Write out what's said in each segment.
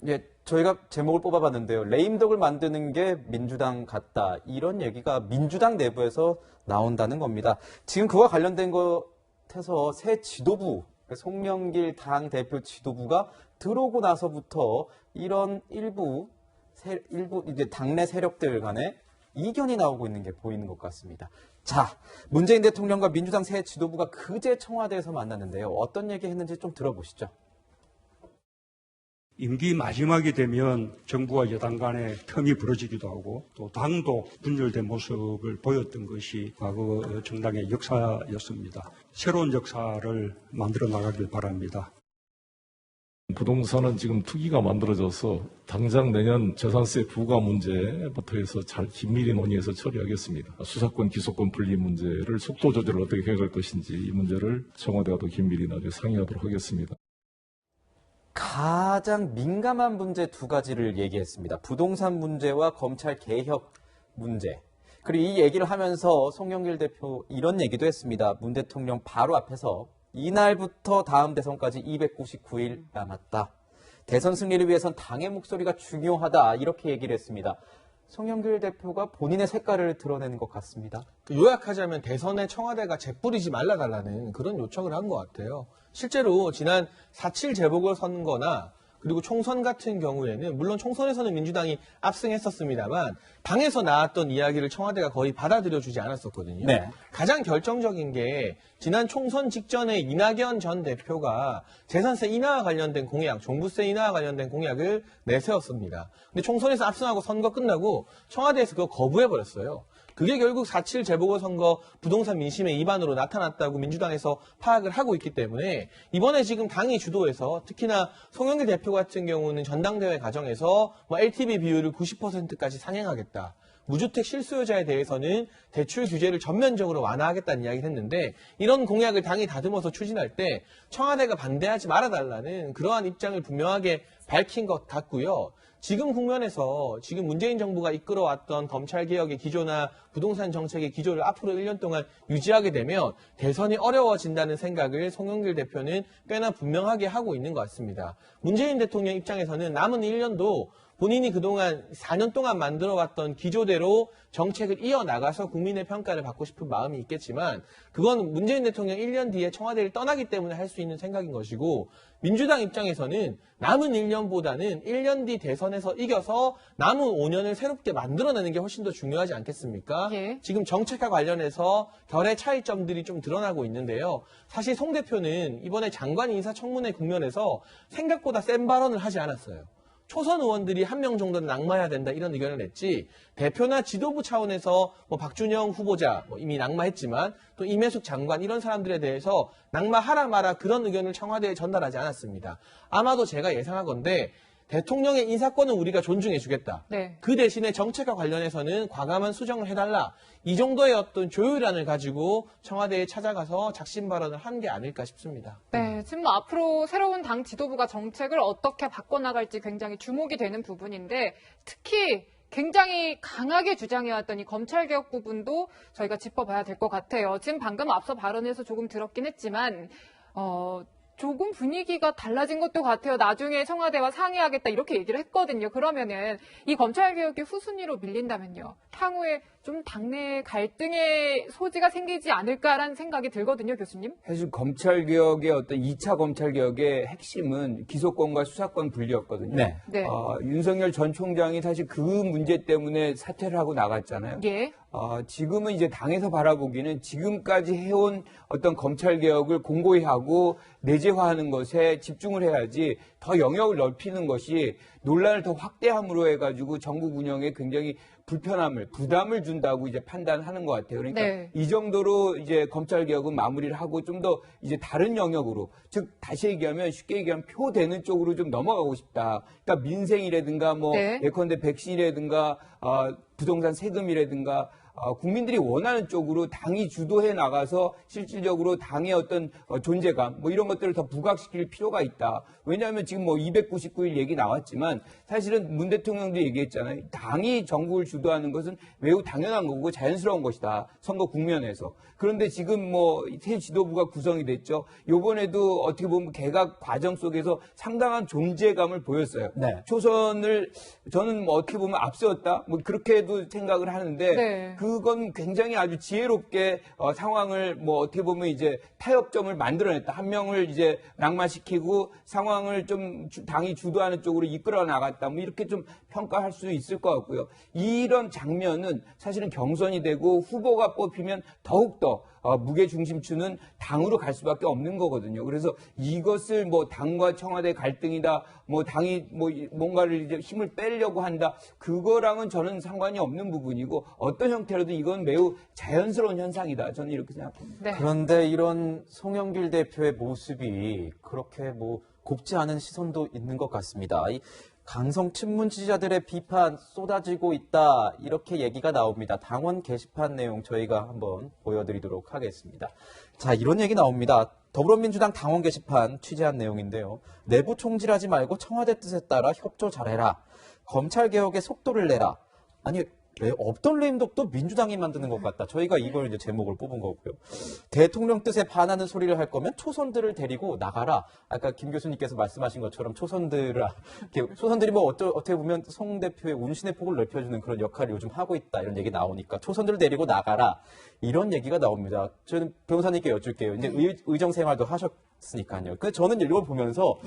예, 저희가 제목을 뽑아봤는데요. 레임덕을 만드는 게 민주당 같다. 이런 얘기가 민주당 내부에서 나온다는 겁니다. 지금 그와 관련된 것에서 새 지도부, 송영길 당 대표 지도부가 들어오고 나서부터 이런 일부 이제 당내 세력들 간에 이견이 나오고 있는 게 보이는 것 같습니다. 자, 문재인 대통령과 민주당 새 지도부가 그제 청와대에서 만났는데요. 어떤 얘기 했는지 좀 들어보시죠. 임기 마지막이 되면 정부와 여당 간의 틈이 벌어지기도 하고 또 당도 분열된 모습을 보였던 것이 과거 정당의 역사였습니다. 새로운 역사를 만들어 나가길 바랍니다. 부동산은 지금 투기가 만들어져서 당장 내년 재산세 부과 문제부터 해서 잘 긴밀히 논의해서 처리하겠습니다. 수사권, 기소권 분리 문제를 속도 조절을 어떻게 해갈 것인지 이 문제를 청와대와 더 긴밀히 나중에 상의하도록 하겠습니다. 가장 민감한 문제 두 가지를 얘기했습니다. 부동산 문제와 검찰 개혁 문제. 그리고 이 얘기를 하면서 송영길 대표 이런 얘기도 했습니다. 문 대통령 바로 앞에서 이날부터 다음 대선까지 299일 남았다. 대선 승리를 위해선 당의 목소리가 중요하다. 이렇게 얘기를 했습니다. 송영길 대표가 본인의 색깔을 드러내는 것 같습니다. 요약하자면 대선에 청와대가 재뿌리지 말라달라는 그런 요청을 한 것 같아요. 실제로 지난 4.7 재보궐선거나 그리고 총선 같은 경우에는 물론 총선에서는 민주당이 압승했었습니다만 당에서 나왔던 이야기를 청와대가 거의 받아들여주지 않았었거든요. 네. 가장 결정적인 게 지난 총선 직전에 이낙연 전 대표가 재산세 인하와 관련된 공약, 종부세 인하와 관련된 공약을 내세웠습니다. 근데 총선에서 압승하고 선거 끝나고 청와대에서 그거 거부해버렸어요. 그게 결국 4.7 재보궐선거 부동산 민심의 이반으로 나타났다고 민주당에서 파악을 하고 있기 때문에 이번에 지금 당이 주도해서 특히나 송영길 대표 같은 경우는 전당대회 과정에서 LTV 비율을 90%까지 상향하겠다. 무주택 실수요자에 대해서는 대출 규제를 전면적으로 완화하겠다는 이야기를 했는데 이런 공약을 당이 다듬어서 추진할 때 청와대가 반대하지 말아달라는 그러한 입장을 분명하게 밝힌 것 같고요. 지금 국면에서 지금 문재인 정부가 이끌어왔던 검찰개혁의 기조나 부동산 정책의 기조를 앞으로 1년 동안 유지하게 되면 대선이 어려워진다는 생각을 송영길 대표는 꽤나 분명하게 하고 있는 것 같습니다. 문재인 대통령 입장에서는 남은 1년도 본인이 그동안 4년 동안 만들어왔던 기조대로 정책을 이어나가서 국민의 평가를 받고 싶은 마음이 있겠지만 그건 문재인 대통령 1년 뒤에 청와대를 떠나기 때문에 할 수 있는 생각인 것이고 민주당 입장에서는 남은 1년보다는 1년 뒤 대선에서 이겨서 남은 5년을 새롭게 만들어내는 게 훨씬 더 중요하지 않겠습니까? 예. 지금 정책과 관련해서 결의 차이점들이 좀 드러나고 있는데요. 사실 송 대표는 이번에 장관 인사청문회 국면에서 생각보다 센 발언을 하지 않았어요. 초선 의원들이 한 명 정도는 낙마해야 된다 이런 의견을 냈지 대표나 지도부 차원에서 박준영 후보자 이미 낙마했지만 또 임혜숙 장관 이런 사람들에 대해서 낙마하라 마라 그런 의견을 청와대에 전달하지 않았습니다. 아마도 제가 예상하건대 대통령의 인사권은 우리가 존중해주겠다. 네. 그 대신에 정책과 관련해서는 과감한 수정을 해달라. 이 정도의 어떤 조율안을 가지고 청와대에 찾아가서 작심 발언을 한 게 아닐까 싶습니다. 네, 지금 앞으로 새로운 당 지도부가 정책을 어떻게 바꿔나갈지 굉장히 주목이 되는 부분인데 특히 굉장히 강하게 주장해왔던 이 검찰개혁 부분도 저희가 짚어봐야 될 것 같아요. 지금 방금 앞서 발언에서 조금 들었긴 했지만 조금 분위기가 달라진 것도 같아요. 나중에 청와대와 상의하겠다 이렇게 얘기를 했거든요. 그러면은 이 검찰개혁이 후순위로 밀린다면요. 향후에 좀 당내 갈등의 소지가 생기지 않을까라는 생각이 들거든요, 교수님. 사실 검찰개혁의 어떤 2차 검찰개혁의 핵심은 기소권과 수사권 분리였거든요. 네. 네. 윤석열 전 총장이 사실 그 문제 때문에 사퇴를 하고 나갔잖아요. 예. 지금은 이제 당에서 바라보기는 지금까지 해온 어떤 검찰개혁을 공고히 하고 내재화하는 것에 집중을 해야지 더 영역을 넓히는 것이 논란을 더 확대함으로 해가지고 정국 운영에 굉장히 부담을 준다고 이제 판단하는 것 같아요. 그러니까 네. 이 정도로 이제 검찰개혁은 마무리를 하고 좀 더 이제 다른 영역으로, 즉 다시 얘기하면 쉽게 얘기하면 표 되는 쪽으로 좀 넘어가고 싶다. 그러니까 민생이라든가 네. 예컨대 백신이라든가 부동산 세금이라든가 국민들이 원하는 쪽으로 당이 주도해 나가서 실질적으로 당의 어떤 존재감 뭐 이런 것들을 더 부각시킬 필요가 있다. 왜냐하면 지금 뭐 299일 얘기 나왔지만 사실은 문 대통령도 얘기했잖아요. 당이 정국을 주도하는 것은 매우 당연한 거고 자연스러운 것이다. 선거 국면에서. 그런데 지금 뭐 새 지도부가 구성이 됐죠. 요번에도 어떻게 보면 개각 과정 속에서 상당한 존재감을 보였어요. 네. 초선을 저는 뭐 어떻게 보면 앞세웠다. 뭐 그렇게도 생각을 하는데 네. 그건 굉장히 아주 지혜롭게 상황을 뭐 어떻게 보면 이제 타협점을 만들어냈다. 한 명을 이제 낙마시키고 상황을 좀 당이 주도하는 쪽으로 이끌어 나갔다. 뭐 이렇게 좀 평가할 수 있을 것 같고요. 이런 장면은 사실은 경선이 되고 후보가 뽑히면 더욱더 무게 중심추는 당으로 갈 수밖에 없는 거거든요. 그래서 이것을 뭐 당과 청와대 갈등이다, 뭐 당이 뭐 뭔가를 이제 힘을 빼려고 한다, 그거랑은 저는 상관이 없는 부분이고 어떤 형태로든 이건 매우 자연스러운 현상이다. 저는 이렇게 생각합니다. 네. 그런데 이런 송영길 대표의 모습이 그렇게 뭐 곱지 않은 시선도 있는 것 같습니다. 이 강성 친문 지지자들의 비판 쏟아지고 있다, 이렇게 얘기가 나옵니다. 당원 게시판 내용 저희가 한번 보여드리도록 하겠습니다. 자, 이런 얘기 나옵니다. 더불어민주당 당원 게시판 취재한 내용인데요. 내부 총질하지 말고 청와대 뜻에 따라 협조 잘해라. 검찰개혁에 속도를 내라. 아니, 왜 없던 레임덕도 민주당이 만드는 것 같다. 저희가 이걸 이제 제목을 뽑은 거고요. 대통령 뜻에 반하는 소리를 할 거면 초선들을 데리고 나가라. 아까 김 교수님께서 말씀하신 것처럼 초선들이 뭐 어떻게 보면 송 대표의 운신의 폭을 넓혀주는 그런 역할을 요즘 하고 있다. 이런 얘기 나오니까 초선들을 데리고 나가라. 이런 얘기가 나옵니다. 저는 변호사님께 여쭐게요. 이제 의정 생활도 하셨으니까요. 그래서 저는 이걸 보면서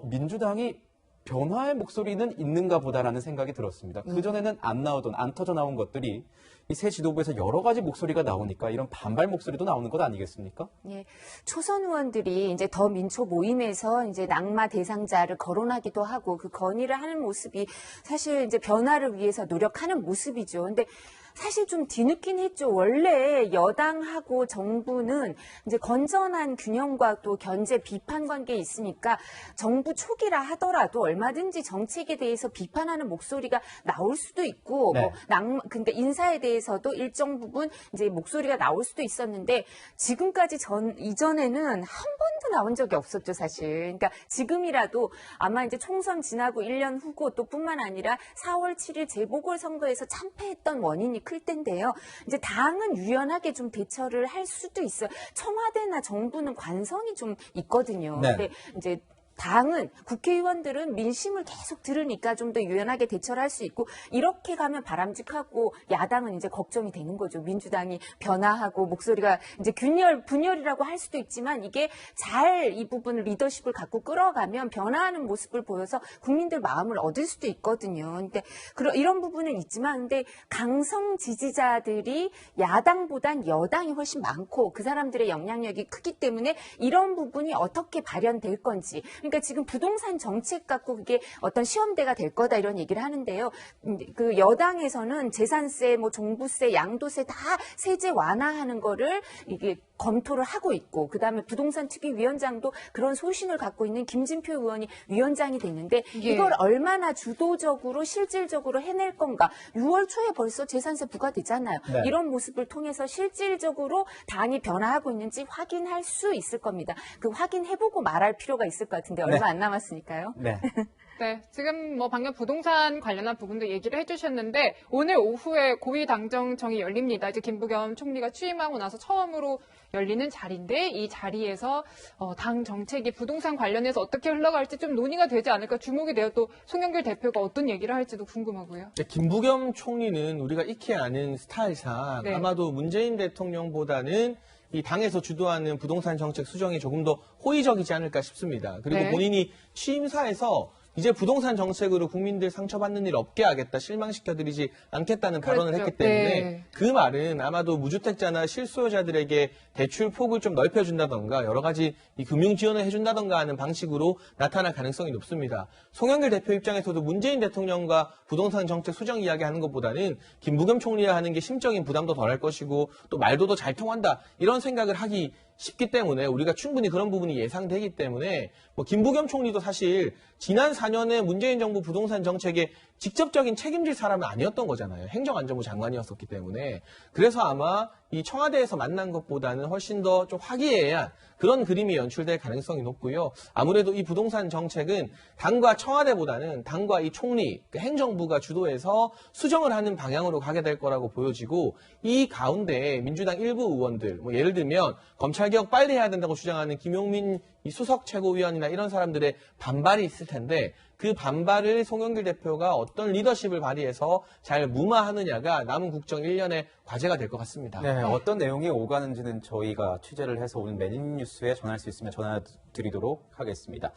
민주당이 변화의 목소리는 있는가 보다라는 생각이 들었습니다. 그전에는 안 터져 나온 것들이 이 새 지도부에서 여러 가지 목소리가 나오니까 이런 반발 목소리도 나오는 것 아니겠습니까? 예, 초선 의원들이 이제 더 민초 모임에서 이제 낙마 대상자를 거론하기도 하고 그 건의를 하는 모습이 사실 이제 변화를 위해서 노력하는 모습이죠. 근데 사실 좀 뒤늦긴 했죠. 원래 여당하고 정부는 이제 건전한 균형과 또 견제 비판 관계에 있으니까 정부 초기라 하더라도 얼마든지 정책에 대해서 비판하는 목소리가 나올 수도 있고, 네. 그러니까 인사에 대해서도 일정 부분 이제 목소리가 나올 수도 있었는데 지금까지 이전에는 한 번도 나온 적이 없었죠, 사실. 그러니까 지금이라도 아마 이제 총선 지나고 1년 후고 또 뿐만 아니라 4월 7일 재보궐선거에서 참패했던 원인이 클 텐데요. 이제 당은 유연하게 좀 대처를 할 수도 있어요. 청와대나 정부는 관성이 좀 있거든요. 네. 근데 이제 당은 국회의원들은 민심을 계속 들으니까 좀 더 유연하게 대처를 할 수 있고 이렇게 가면 바람직하고 야당은 이제 걱정이 되는 거죠. 민주당이 변화하고 목소리가 이제 분열이라고 할 수도 있지만 이게 잘 이 부분을 리더십을 갖고 끌어가면 변화하는 모습을 보여서 국민들 마음을 얻을 수도 있거든요. 근데 이런 부분은 있지만 근데 강성 지지자들이 야당보단 여당이 훨씬 많고 그 사람들의 영향력이 크기 때문에 이런 부분이 어떻게 발현될 건지 그러니까 지금 부동산 정책 갖고 그게 어떤 시험대가 될 거다 이런 얘기를 하는데요. 그 여당에서는 재산세, 뭐 종부세, 양도세 다 세제 완화하는 거를 이게 검토를 하고 있고 그다음에 부동산 특위위원장도 그런 소신을 갖고 있는 김진표 의원이 위원장이 됐는데 이걸 얼마나 주도적으로 실질적으로 해낼 건가. 6월 초에 벌써 재산세 부과되잖아요. 네. 이런 모습을 통해서 실질적으로 당이 변화하고 있는지 확인할 수 있을 겁니다. 그 확인해보고 말할 필요가 있을 것 같은데 얼마 안 남았으니까요. 네. 네, 지금 뭐 방금 부동산 관련한 부분도 얘기를 해주셨는데 오늘 오후에 고위 당정청이 열립니다. 이제 김부겸 총리가 취임하고 나서 처음으로 열리는 자리인데 이 자리에서 당 정책이 부동산 관련해서 어떻게 흘러갈지 좀 논의가 되지 않을까 주목이 돼요. 또 송영길 대표가 어떤 얘기를 할지도 궁금하고요. 네, 김부겸 총리는 우리가 익히 아는 스타일상 네. 아마도 문재인 대통령보다는 이 당에서 주도하는 부동산 정책 수정이 조금 더 호의적이지 않을까 싶습니다. 그리고 네. 본인이 취임사에서 이제 부동산 정책으로 국민들 상처받는 일 없게 하겠다, 실망시켜드리지 않겠다는 발언을 그렇죠. 했기 때문에 네. 그 말은 아마도 무주택자나 실수요자들에게 대출 폭을 좀 넓혀준다던가 여러 가지 이 금융 지원을 해준다던가 하는 방식으로 나타날 가능성이 높습니다. 송영길 대표 입장에서도 문재인 대통령과 부동산 정책 수정 이야기하는 것보다는 김부겸 총리가 하는 게 심적인 부담도 덜할 것이고 또 말도 더 잘 통한다 이런 생각을 하기 쉽기 때문에 우리가 충분히 그런 부분이 예상되기 때문에 뭐 김부겸 총리도 사실 지난 4년에 문재인 정부 부동산 정책에 직접적인 책임질 사람은 아니었던 거잖아요. 행정안전부 장관이었었기 때문에. 그래서 아마 이 청와대에서 만난 것보다는 훨씬 더 좀 화기애애한 그런 그림이 연출될 가능성이 높고요. 아무래도 이 부동산 정책은 당과 청와대보다는 당과 이 총리, 행정부가 주도해서 수정을 하는 방향으로 가게 될 거라고 보여지고, 이 가운데 민주당 일부 의원들, 뭐 예를 들면 검찰개혁 빨리 해야 된다고 주장하는 김용민 이 수석 최고위원이나 이런 사람들의 반발이 있을 텐데, 그 반발을 송영길 대표가 어떤 리더십을 발휘해서 잘 무마하느냐가 남은 국정 1년의 과제가 될 것 같습니다. 네, 어떤 내용이 오가는지는 저희가 취재를 해서 오늘 매니뉴스에 전할 수 있으면 전해드리도록 하겠습니다.